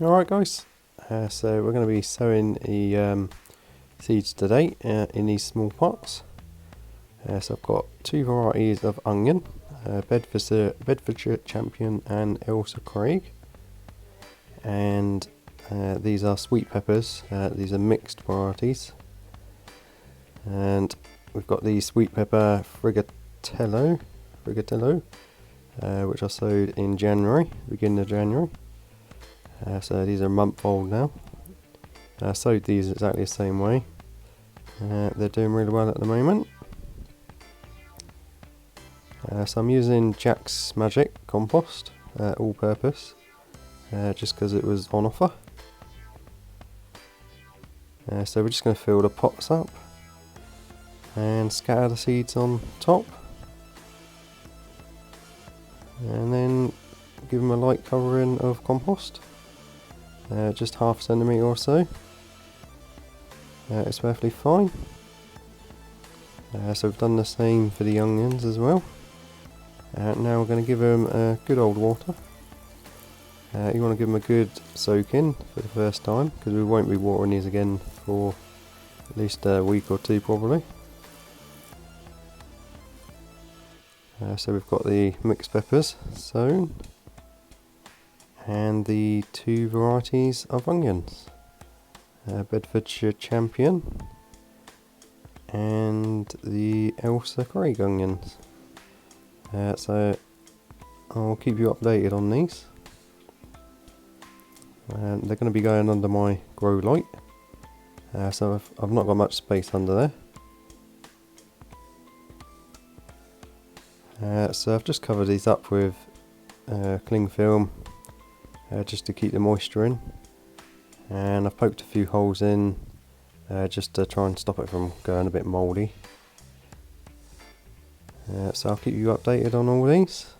Alright guys, so we're going to be sowing the seeds today in these small pots. So I've got two varieties of onion, Bedfordshire Champion and Ailsa graig, and these are sweet peppers. These are mixed varieties, and we've got the sweet pepper frigatello, which I sowed in January, beginning of January. So these are a month old now. I sowed these exactly the same way. They're doing really well at the moment. So I'm using Jack's Magic compost, all purpose, just because it was on offer. So we're just going to fill the pots up and scatter the seeds on top, and then give them a light covering of compost. Just half a centimetre or so. It's perfectly fine. So we've done the same for the onions as well. Now we're going to give them a good old water. You want to give them a good soak in for the first time, because we won't be watering these again for at least a week or two probably. So we've got the mixed peppers sown, and the two varieties of onions, Bedfordshire Champion and the Ailsa graig onions. So I'll keep you updated on these. They're going to be going under my grow light, so I've not got much space under there. So I've just covered these up with cling film, just to keep the moisture in, and I've poked a few holes in just to try and stop it from going a bit mouldy. So I'll keep you updated on all these.